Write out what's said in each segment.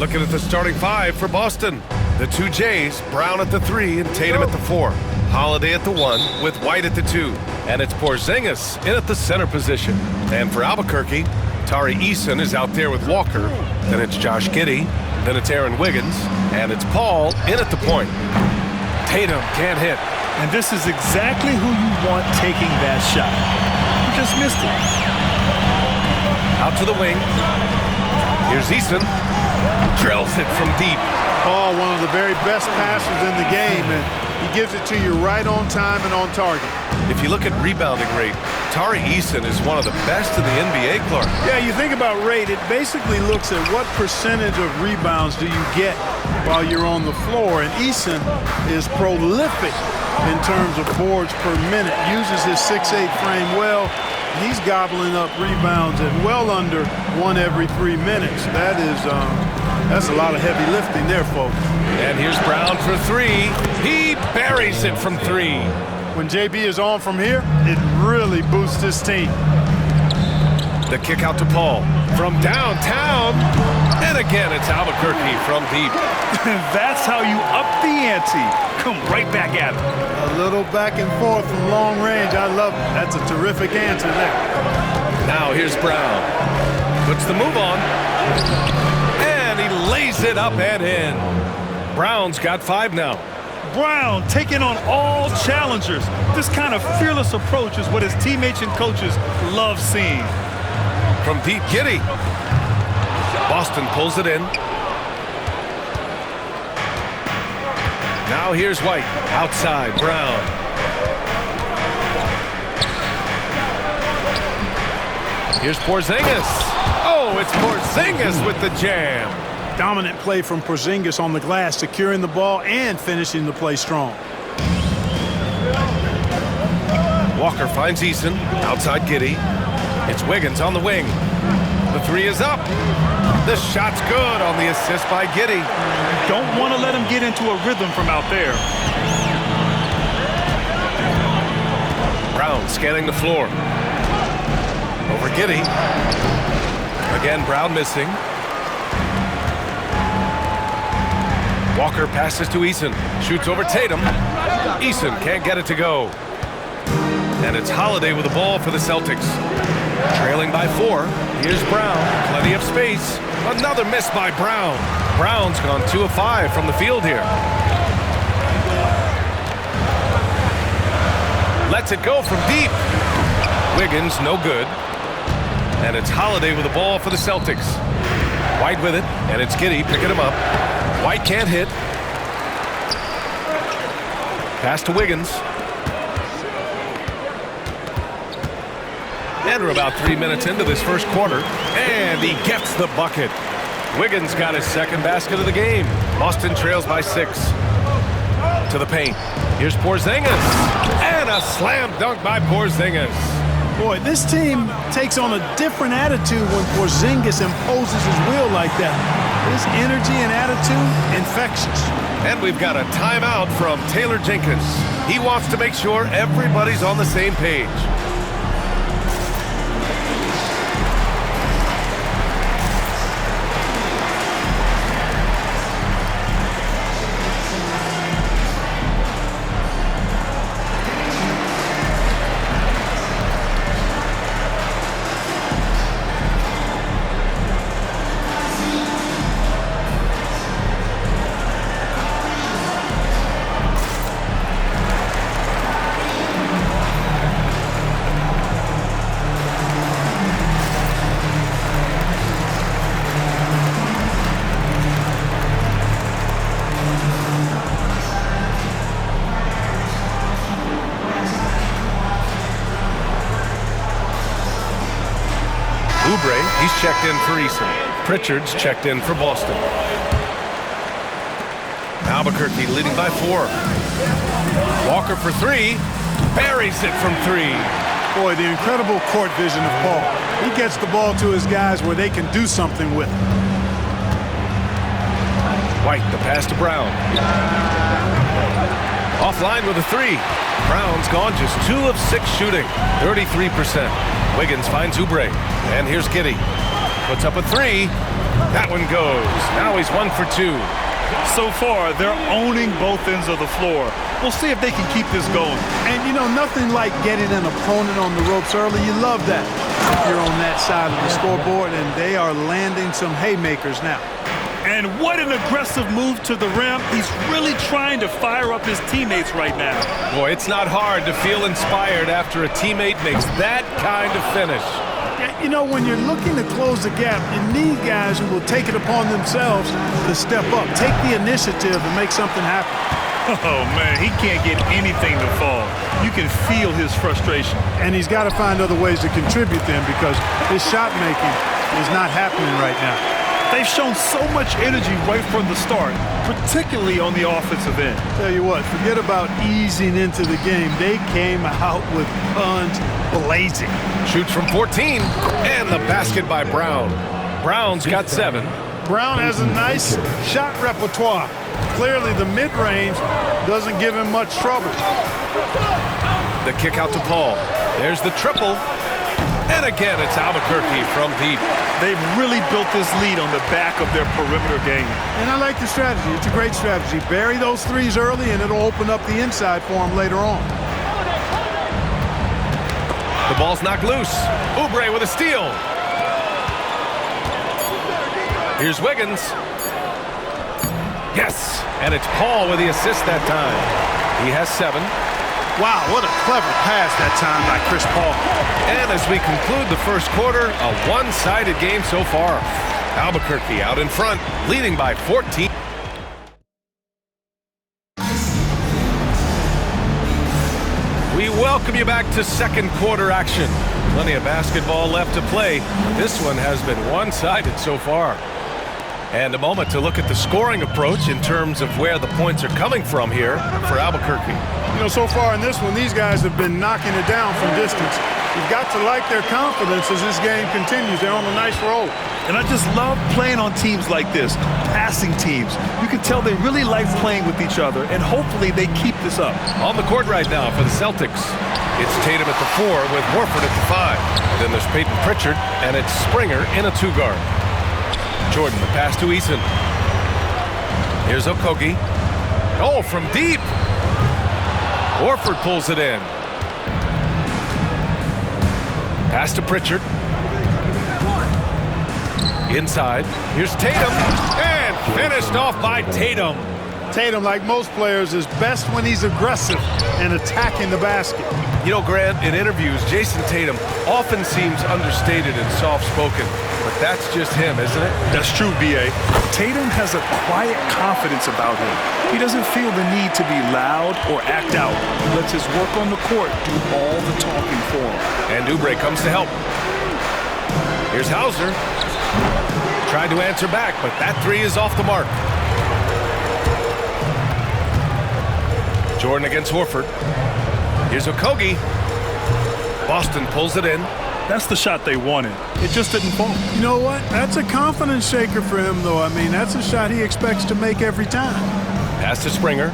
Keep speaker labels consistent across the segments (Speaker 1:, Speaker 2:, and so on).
Speaker 1: Looking at the starting five for Boston. The two Jays, Brown at the 3 and Tatum at the 4. Holiday at the 1 with White at the 2. And it's Porzingis in at the center position. And for Albuquerque, Tari Eason is out there with Walker. Then it's Josh Giddey. Then it's Aaron Wiggins. And it's Paul in at the point. Tatum can't hit.
Speaker 2: And this is exactly who you want taking that shot. You just missed it.
Speaker 1: Out to the wing. Here's Eason. Drills it from deep.
Speaker 3: Paul, one of the very best passers in the game, and he gives it to you right on time and on target.
Speaker 1: If you look at rebounding rate, Tari Eason is one of the best in the NBA, Clark.
Speaker 3: Yeah, you think about rate, it basically looks at what percentage of rebounds do you get while you're on the floor, and Eason is prolific in terms of boards per minute, uses his 6'8" frame well. He's gobbling up rebounds at well under 1 every 3 minutes. That's a lot of heavy lifting there, folks.
Speaker 1: And here's Brown for 3. He buries it from 3.
Speaker 3: When JB is on from here, it really boosts his team.
Speaker 1: The kick out to Paul from downtown. And again, it's Albuquerque from deep.
Speaker 2: That's how you up the ante. Come right back at him.
Speaker 3: A little back and forth from long range. I love it. That's a terrific answer there.
Speaker 1: Now here's Brown. Puts the move on. And he lays it up and in. Brown's got 5 now.
Speaker 2: Brown taking on all challengers. This kind of fearless approach is what his teammates and coaches love seeing.
Speaker 1: From deep, Giddey. Boston pulls it in. Now here's White. Outside, Brown. Here's Porzingis. Oh, it's Porzingis with the jam.
Speaker 3: Dominant play from Porzingis on the glass, securing the ball and finishing the play strong.
Speaker 1: Walker finds Eason. Outside Giddey. It's Wiggins on the wing. The 3 is up. The shot's good on the assist by Giddey.
Speaker 2: Don't want to let him get into a rhythm from out there.
Speaker 1: Brown scanning the floor. Over Giddey. Again, Brown missing. Walker passes to Eason. Shoots over Tatum. Eason can't get it to go. And it's Holiday with the ball for the Celtics. Trailing by 4. Here's Brown. Plenty of space. Another miss by Brown. Brown's gone 2 of 5 from the field here. Lets it go from deep. Wiggins, no good. And it's Holiday with the ball for the Celtics. White with it, and it's Giddey picking him up. White can't hit. Pass to Wiggins. And we're about 3 minutes into this first quarter. And he gets the bucket. Wiggins got his second basket of the game. Boston trails by 6. To the paint. Here's Porzingis. And a slam dunk by Porzingis.
Speaker 3: Boy, this team takes on a different attitude when Porzingis imposes his will like that. His energy and attitude, infectious.
Speaker 1: And we've got a timeout from Taylor Jenkins. He wants to make sure everybody's on the same page. He's checked in for Eason. Pritchard's checked in for Boston. Albuquerque leading by 4. Walker for 3. Buries it from 3.
Speaker 3: Boy, the incredible court vision of Paul. He gets the ball to his guys where they can do something with it.
Speaker 1: White, the pass to Brown. Offline with a 3. Brown's gone just 2 of 6 shooting, 33%. Wiggins finds Oubre. And here's Giddey. Puts up a 3. That one goes. Now he's 1 for 2.
Speaker 2: So far, they're owning both ends of the floor. We'll see if they can keep this going.
Speaker 3: And, you know, nothing like getting an opponent on the ropes early. You love that if you're on that side of the scoreboard, and they are landing some haymakers now.
Speaker 2: And what an aggressive move to the rim. He's really trying to fire up his teammates right now.
Speaker 1: Boy, it's not hard to feel inspired after a teammate makes that kind of finish.
Speaker 3: You know, when you're looking to close the gap, you need guys who will take it upon themselves to step up, take the initiative and make something happen.
Speaker 2: Oh, man, he can't get anything to fall. You can feel his frustration.
Speaker 3: And he's got to find other ways to contribute then, because his shot making is not happening right now.
Speaker 2: They've shown so much energy right from the start, particularly on the offensive end.
Speaker 3: Tell you what, forget about easing into the game. They came out with guns blazing.
Speaker 1: Shoots from 14, and the basket by Brown. Brown's got 7.
Speaker 3: Brown has a nice shot repertoire. Clearly the mid-range doesn't give him much trouble.
Speaker 1: The kick out to Paul. There's the triple. And again, it's Albuquerque from deep.
Speaker 2: They've really built this lead on the back of their perimeter game.
Speaker 3: And I like the strategy. It's a great strategy. Bury those threes early, and it'll open up the inside for them later on.
Speaker 1: The ball's knocked loose. Oubre with a steal. Here's Wiggins. Yes, and it's Paul with the assist that time. He has 7.
Speaker 3: Wow, what a clever pass that time by Chris Paul.
Speaker 1: And as we conclude the first quarter, a one-sided game so far. Albuquerque out in front, leading by 14. We welcome you back to second quarter action. Plenty of basketball left to play. This one has been one-sided so far. And a moment to look at the scoring approach in terms of where the points are coming from here for Albuquerque.
Speaker 3: You know, so far in this one, these guys have been knocking it down from distance. You've got to like their confidence as this game continues. They're on a nice roll.
Speaker 2: And I just love playing on teams like this, passing teams. You can tell they really like playing with each other, and hopefully they keep this up.
Speaker 1: On the court right now for the Celtics, it's Tatum at the 4 with Horford at the 5. Then there's Peyton Pritchard, and it's Springer in a 2-guard. Jordan, the pass to Eason. Here's Okogie. Oh, from deep. Horford pulls it in. Pass to Pritchard. Inside. Here's Tatum. And finished off by Tatum.
Speaker 3: Tatum, like most players, is best when he's aggressive and attacking the basket.
Speaker 1: You know, Grant, in interviews, Jason Tatum often seems understated and soft-spoken. But that's just him, isn't it?
Speaker 2: That's true, B.A. Tatum has a quiet confidence about him. He doesn't feel the need to be loud or act out. He lets his work on the court do all the talking for him.
Speaker 1: And Oubre comes to help. Here's Hauser. Tried to answer back, but that 3 is off the mark. Jordan against Horford. Here's Okogie. Boston pulls it in.
Speaker 2: That's the shot they wanted. It just didn't fall.
Speaker 3: You know what? That's a confidence shaker for him, though. I mean, that's a shot he expects to make every time.
Speaker 1: Pass to Springer.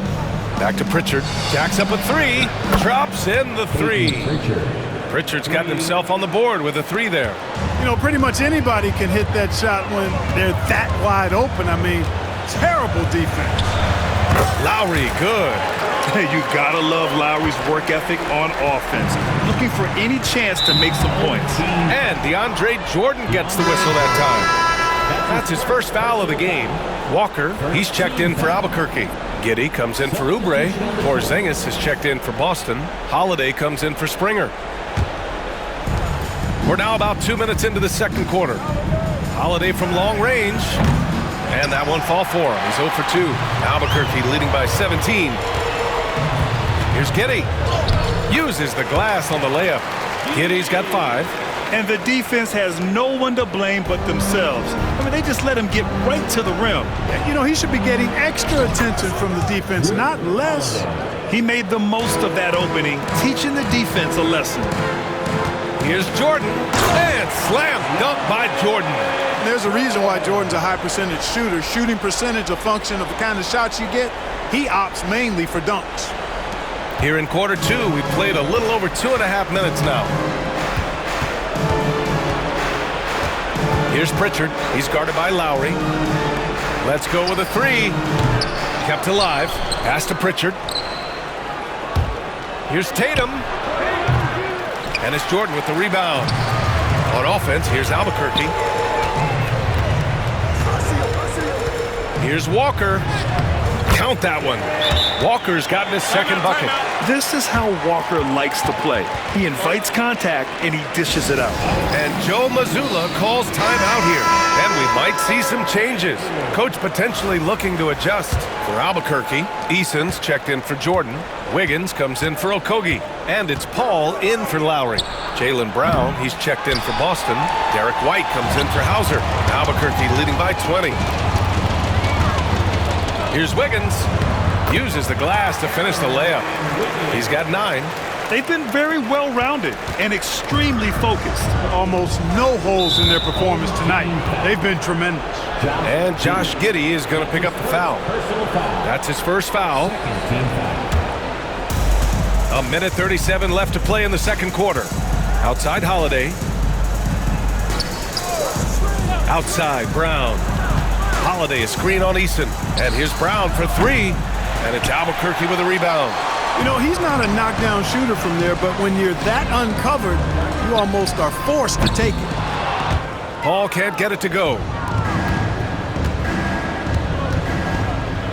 Speaker 1: Back to Pritchard. Jacks up a 3. Drops in the 3. Pritchard's gotten himself on the board with a 3 there.
Speaker 3: You know, pretty much anybody can hit that shot when they're that wide open. I mean, terrible defense.
Speaker 1: Lowry, good.
Speaker 2: You gotta love Lowry's work ethic on offense. Looking for any chance to make some points.
Speaker 1: And DeAndre Jordan gets the whistle that time. That's his first foul of the game. Walker, he's checked in for Albuquerque. Giddey comes in for Oubre. Porzingis has checked in for Boston. Holiday comes in for Springer. We're now about 2 minutes into the second quarter. Holiday from long range. And that one fall for him. He's 0 for 2. Albuquerque leading by 17. Here's Giddey. Uses the glass on the layup. Giddey's got 5.
Speaker 2: And the defense has no one to blame but themselves. I mean, they just let him get right to the rim.
Speaker 3: You know, he should be getting extra attention from the defense, not less.
Speaker 2: He made the most of that opening, teaching the defense a lesson.
Speaker 1: Here's Jordan. And slam dunk by Jordan.
Speaker 3: There's a reason why Jordan's a high percentage shooter. Shooting percentage a function of the kind of shots you get. He opts mainly for dunks.
Speaker 1: Here in quarter 2, we've played a little over 2.5 minutes now. Here's Pritchard. He's guarded by Lowry. Let's go with a three. Kept alive. Pass to Pritchard. Here's Tatum. And it's Jordan with the rebound. On offense, here's Albuquerque. Here's Walker. Count that one. Walker's gotten his second bucket.
Speaker 2: This is how Walker likes to play. He invites contact and he dishes it out.
Speaker 1: And Joe Mazzulla calls timeout here. And we might see some changes. Coach potentially looking to adjust. For Albuquerque, Eason's checked in for Jordan. Wiggins comes in for Okogie. And it's Paul in for Lowry. Jaylen Brown, he's checked in for Boston. Derek White comes in for Hauser. Albuquerque leading by 20. Here's Wiggins. Uses the glass to finish the layup. He's got 9.
Speaker 2: They've been very well-rounded and extremely focused.
Speaker 3: Almost no holes in their performance tonight. They've been tremendous.
Speaker 1: And Josh Giddey is going to pick up the foul. That's his first foul. 1:37 left to play in the second quarter. Outside Holiday. Outside Brown. Holiday, a screen on Eason. And here's Brown for 3. And it's Albuquerque with a rebound.
Speaker 3: You know, he's not a knockdown shooter from there, but when you're that uncovered, you almost are forced to take it.
Speaker 1: Paul can't get it to go.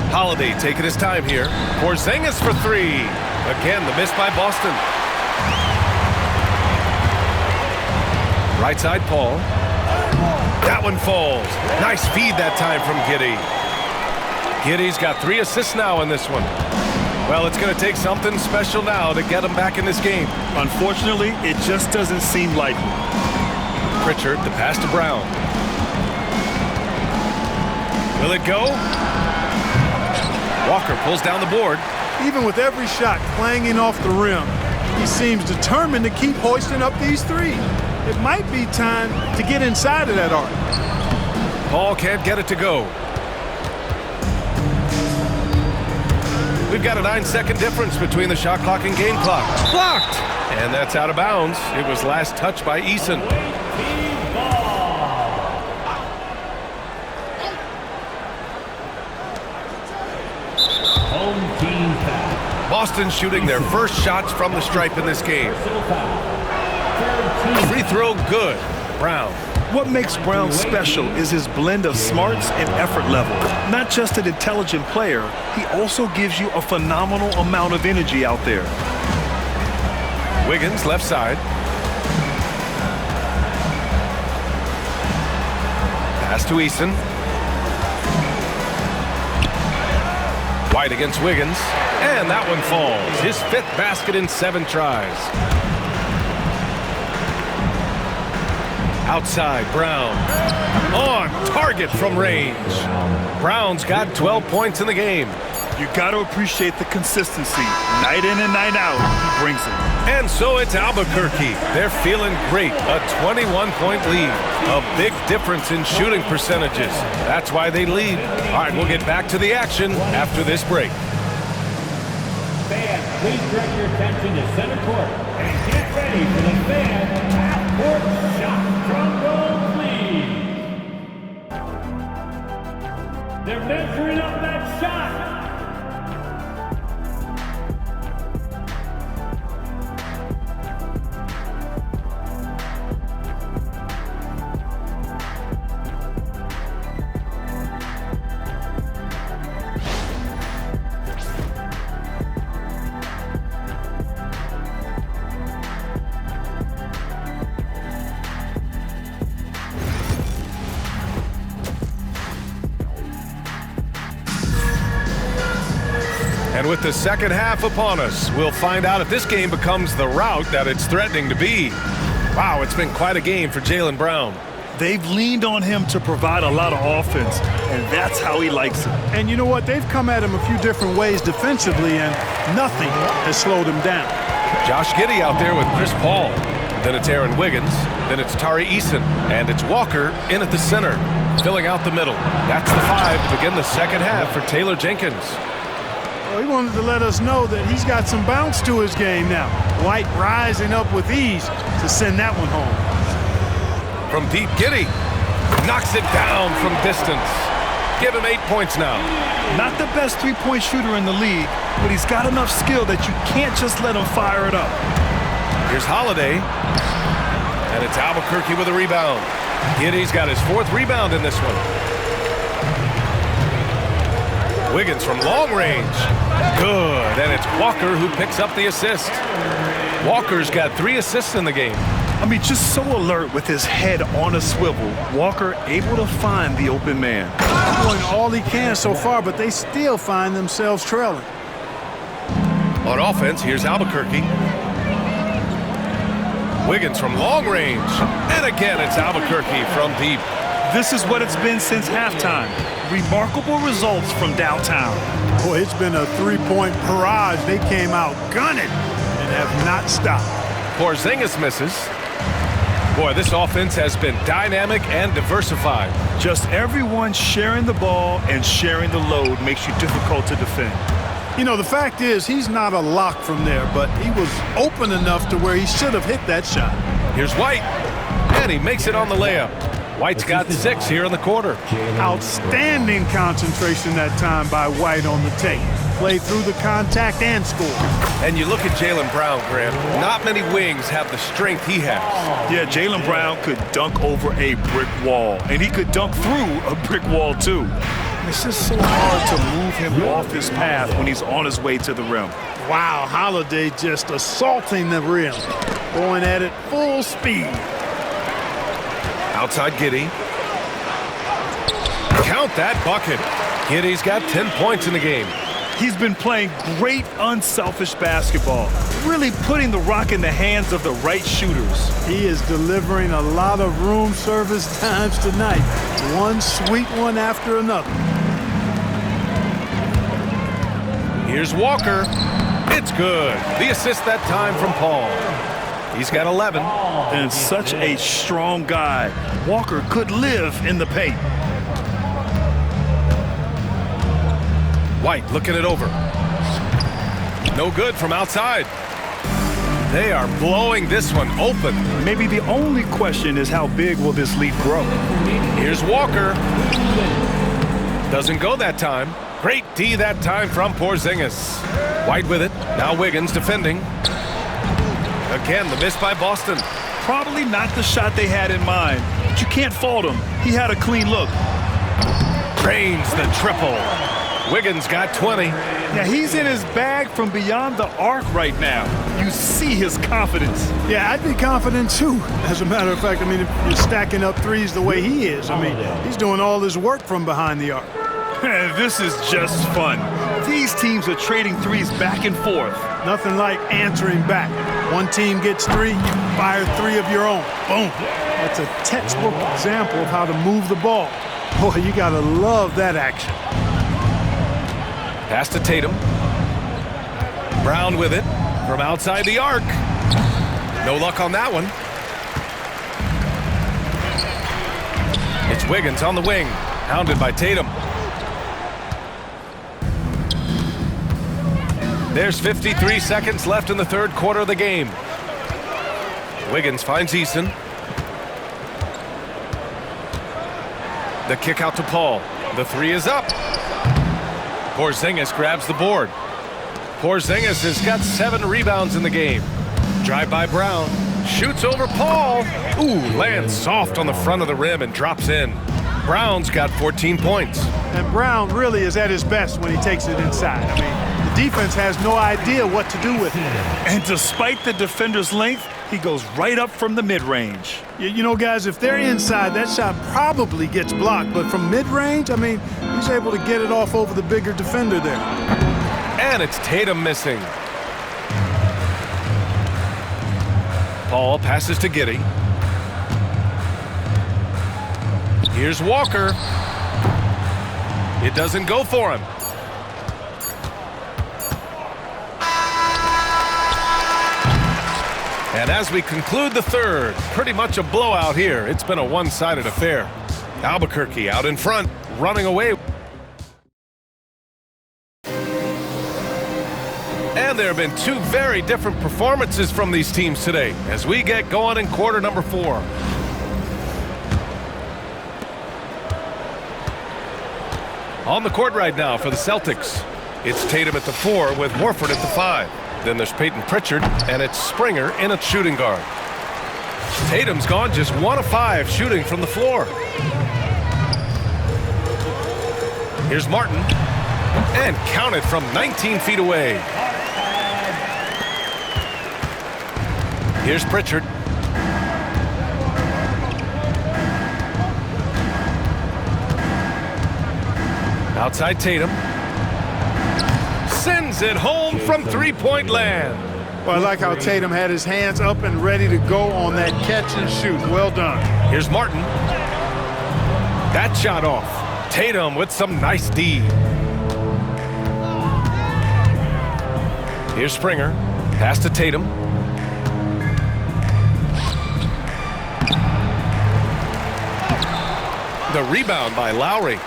Speaker 1: Holiday taking his time here. Porzingis for 3. Again, the miss by Boston. Right side, Paul. That one falls. Nice feed that time from Giddey. Giddey's got 3 assists now in this one. Well, it's going to take something special now to get him back in this game.
Speaker 2: Unfortunately, it just doesn't seem likely.
Speaker 1: Pritchard, the pass to Brown. Will it go? Walker pulls down the board.
Speaker 3: Even with every shot clanging off the rim, he seems determined to keep hoisting up these 3. It might be time to get inside of that arc.
Speaker 1: Paul can't get it to go. We've got a 9-second difference between the shot clock and game clock. Blocked! And that's out of bounds. It was last touched by Eason. Boston shooting their first shots from the stripe in this game. Free throw good. Brown.
Speaker 2: What makes Brown special is his blend of smarts and effort level. Not just an intelligent player, he also gives you a phenomenal amount of energy out there.
Speaker 1: Wiggins, left side. Pass to Eason. White against Wiggins. And that one falls. His 5th basket in 7 tries. Outside, Brown. On target from range. Brown's got 12 points in the game.
Speaker 2: You got to appreciate the consistency. Night in and night out, he brings it.
Speaker 1: And so it's Albuquerque. They're feeling great. A 21-point lead. A big difference in shooting percentages. That's why they lead. All right, we'll get back to the action after this break.
Speaker 4: Fans, please direct your attention to center court and get ready for the fan half-court shot. Drum roll, please. They're measuring up that shot.
Speaker 1: And with the second half upon us, we'll find out if this game becomes the rout that it's threatening to be. Wow, it's been quite a game for Jaylen Brown.
Speaker 2: They've leaned on him to provide a lot of offense, and that's how he likes it.
Speaker 3: And you know what? They've come at him a few different ways defensively, and nothing has slowed him down.
Speaker 1: Josh Giddey out there with Chris Paul. Then it's Aaron Wiggins. Then it's Tari Eason. And it's Walker in at the center, filling out the middle. That's the 5 to begin the second half for Taylor Jenkins.
Speaker 3: Well, he wanted to let us know that he's got some bounce to his game now. White rising up with ease to send that one home.
Speaker 1: From deep, Giddey. Knocks it down from distance. Give him 8 points now.
Speaker 2: Not the best three-point shooter in the league, but he's got enough skill that you can't just let him fire it up.
Speaker 1: Here's Holiday. And it's Albuquerque with a rebound. Giddey's got his 4th rebound in this one. Wiggins from long range. Good. And it's Walker who picks up the assist. Walker's got 3 assists in the game.
Speaker 2: I mean, just so alert with his head on a swivel. Walker able to find the open man.
Speaker 3: Doing all he can so far, but they still find themselves trailing.
Speaker 1: On offense, here's Albuquerque. Wiggins from long range. And again, it's Albuquerque from deep.
Speaker 2: This is what it's been since halftime. Remarkable results from downtown.
Speaker 3: Boy, it's been a three-point barrage. They came out gunning and have not stopped.
Speaker 1: Porzingis misses. Boy, this offense has been dynamic and diversified.
Speaker 2: Just everyone sharing the ball and sharing the load makes you difficult to defend.
Speaker 3: You know, the fact is he's not a lock from there, but he was open enough to where he should have hit that shot.
Speaker 1: Here's White, and he makes it on the layup. White's got 6 here in the quarter.
Speaker 3: Outstanding concentration that time by White on the tape. Played through the contact and scored.
Speaker 1: And you look at Jaylen Brown, Graham. Not many wings have the strength he has.
Speaker 2: Yeah, Jaylen Brown could dunk over a brick wall, and he could dunk through a brick wall, too. It's just so hard to move him off his path when he's on his way to the rim.
Speaker 3: Wow, Holiday just assaulting the rim. Going at it full speed.
Speaker 1: Outside Giddey. Count that bucket. Giddey's got 10 points in the game.
Speaker 2: He's been playing great unselfish basketball, really putting the rock in the hands of the right shooters.
Speaker 3: He is delivering a lot of room service times tonight. One sweet one after another.
Speaker 1: Here's Walker. It's good. The assist that time from Paul. He's got 11.
Speaker 2: And such a strong guy. Walker could live in the paint.
Speaker 1: White looking it over. No good from outside. They are blowing this one open.
Speaker 2: Maybe the only question is how big will this lead grow?
Speaker 1: Here's Walker. Doesn't go that time. Great D that time from Porzingis. White with it. Now Wiggins defending. Again, the miss by Boston.
Speaker 2: Probably not the shot they had in mind, but you can't fault him. He had a clean look.
Speaker 1: Drains the triple. Wiggins got 20.
Speaker 2: Yeah, he's in his bag from beyond the arc right now. You see his confidence.
Speaker 3: Yeah, I'd be confident too. As a matter of fact, I mean, if you're stacking up threes the way he is, I mean, he's doing all his work from behind the arc.
Speaker 2: This is just fun. These teams are trading threes back and forth.
Speaker 3: Nothing like answering back. One team gets 3, you fire 3 of your own. Boom. That's a textbook example of how to move the ball. Boy, you gotta love that action.
Speaker 1: Pass to Tatum. Brown with it from outside the arc. No luck on that one. It's Wiggins on the wing, hounded by Tatum. There's 53 seconds left in the third quarter of the game. Wiggins finds Eason. The kick out to Paul. The 3 is up. Porzingis grabs the board. Porzingis has got 7 rebounds in the game. Drive by Brown. Shoots over Paul. Ooh, lands soft on the front of the rim and drops in. Brown's got 14 points.
Speaker 3: And Brown really is at his best when he takes it inside. I mean, the defense has no idea what to do with it.
Speaker 2: And despite the defender's length, he goes right up from the mid-range.
Speaker 3: You know, guys, if they're inside, that shot probably gets blocked. But from mid-range, I mean, he's able to get it off over the bigger defender there.
Speaker 1: And it's Tatum missing. Paul passes to Giddey. Here's Walker. It doesn't go for him. And as we conclude the third, pretty much a blowout here. It's been a one-sided affair. Albuquerque out in front, running away. And there have been 2 very different performances from these teams today as we get going in quarter number 4. On the court right now for the Celtics, it's Tatum at the 4 with Horford at the 5. Then there's Peyton Pritchard, and it's Springer in at shooting guard. Tatum's gone just 1 of 5 shooting from the floor. Here's Martin, and counted from 19 feet away. Here's Pritchard. Outside Tatum. Sends it home from three-point land.
Speaker 3: Well, I like how Tatum had his hands up and ready to go on that catch and shoot. Well done.
Speaker 1: Here's Martin. That shot off. Tatum with some nice D. Here's Springer. Pass to Tatum. The rebound by Lowry.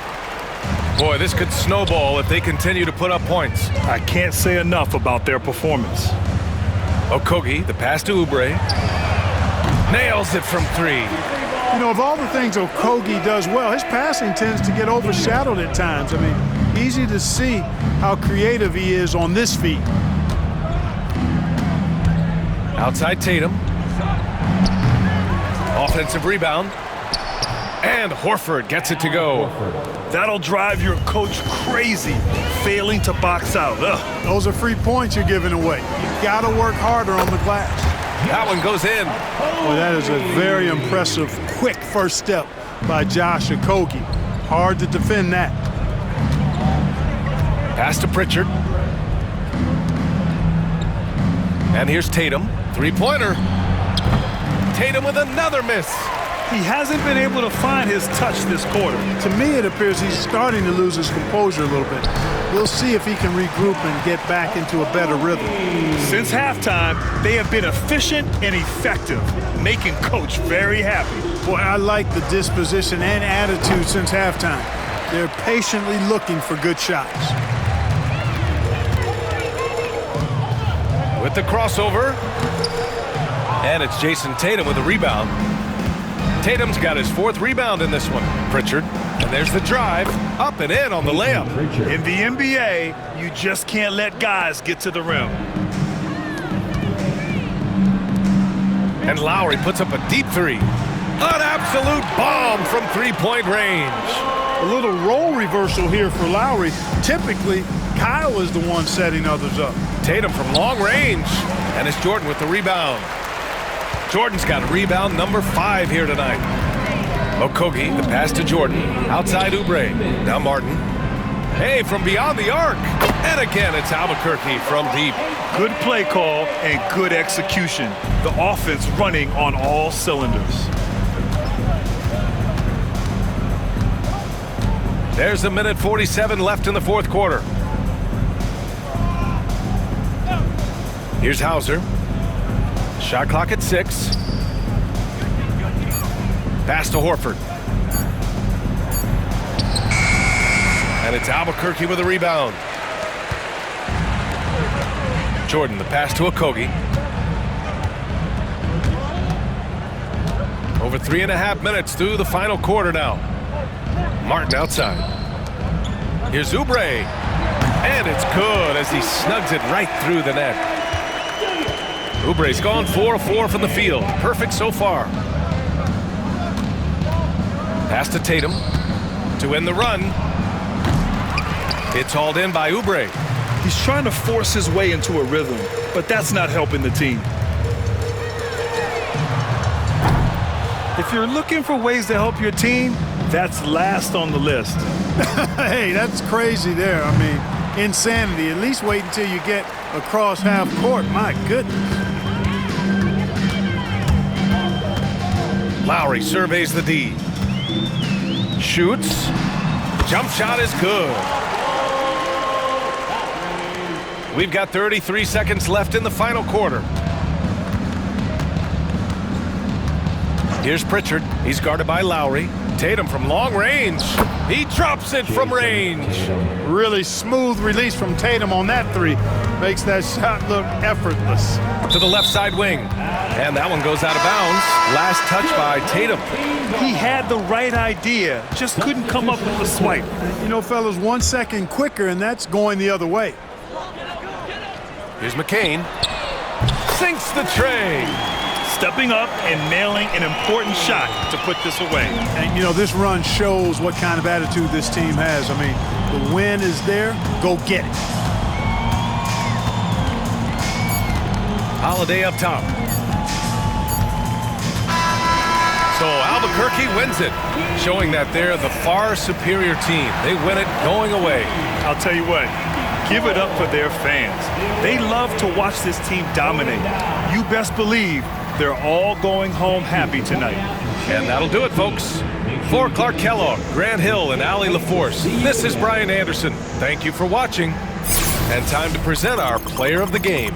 Speaker 1: Boy, this could snowball if they continue to put up points.
Speaker 2: I can't say enough about their performance.
Speaker 1: Okogie, the pass to Oubre. Nails it from 3.
Speaker 3: You know, of all the things Okogie does well, his passing tends to get overshadowed at times. I mean, easy to see how creative he is on this feat.
Speaker 1: Outside Tatum. Offensive rebound. And Horford gets it to go.
Speaker 2: That'll drive your coach crazy, failing to box out. Ugh.
Speaker 3: Those are free points you're giving away. You got to work harder on the glass.
Speaker 1: That one goes in.
Speaker 3: Well, that is a very impressive, quick first step by Josh Okogie. Hard to defend that.
Speaker 1: Pass to Pritchard. And here's Tatum. Three-pointer. Tatum with another miss.
Speaker 2: He hasn't been able to find his touch this quarter.
Speaker 3: To me, it appears he's starting to lose his composure a little bit. We'll see if he can regroup and get back into a better rhythm.
Speaker 2: Since halftime, they have been efficient and effective, making Coach very happy.
Speaker 3: Boy, I like the disposition and attitude since halftime. They're patiently looking for good shots.
Speaker 1: With the crossover. And it's Jason Tatum with a rebound. Tatum's got his 4th rebound in this one. Pritchard. And there's the drive. Up and in on the layup.
Speaker 2: In the NBA, you just can't let guys get to the rim.
Speaker 1: And Lowry puts up a deep 3. An absolute bomb from three-point range.
Speaker 3: A little role reversal here for Lowry. Typically, Kyle is the one setting others up.
Speaker 1: Tatum from long range. And it's Jordan with the rebound. Jordan's got a rebound number 5 here tonight. Okogie, the pass to Jordan. Outside Oubre. Now Martin. Hey, from beyond the arc. And again, it's Albuquerque from deep.
Speaker 2: Good play call and good execution. The offense running on all cylinders.
Speaker 1: There's a minute 47 left in the 4th quarter. Here's Hauser. Shot clock at 6. Pass to Horford. And it's Albuquerque with a rebound. Jordan, the pass to Okogie. Over 3.5 minutes through the final quarter now. Martin outside. Here's Oubre. And it's good as he snugs it right through the net. Oubre's gone 4 of 4 from the field. Perfect so far. Pass to Tatum to end the run. It's hauled in by Oubre.
Speaker 2: He's trying to force his way into a rhythm, but that's not helping the team. If you're looking for ways to help your team, that's last on the list.
Speaker 3: Hey, that's crazy there. I mean, insanity. At least wait until you get across half court. My goodness.
Speaker 1: Lowry surveys the D. Shoots. Jump shot is good. We've got 33 seconds left in the final quarter. Here's Pritchard. He's guarded by Lowry. Tatum from long range. He drops it from range.
Speaker 3: Really smooth release from Tatum on that three. Makes that shot look effortless.
Speaker 1: To the left side wing. And that one goes out of bounds. Last touch by Tatum.
Speaker 2: He had the right idea, just couldn't come up with the swipe.
Speaker 3: You know, fellas, 1 second quicker, and that's going the other way.
Speaker 1: Here's McCain. Sinks the tray.
Speaker 2: Stepping up and nailing an important shot to put this away.
Speaker 3: And, you know, this run shows what kind of attitude this team has. I mean, the win is there. Go get it.
Speaker 1: Holiday up top. So Albuquerque wins it, showing that they're the far superior team. They win it going away.
Speaker 2: I'll tell you what, give it up for their fans. They love to watch this team dominate. You best believe they're all going home happy tonight.
Speaker 1: And that'll do it, folks. For Clark Kellogg, Grant Hill, and Allie LaForce, this is Brian Anderson. Thank you for watching. And time to present our player of the game.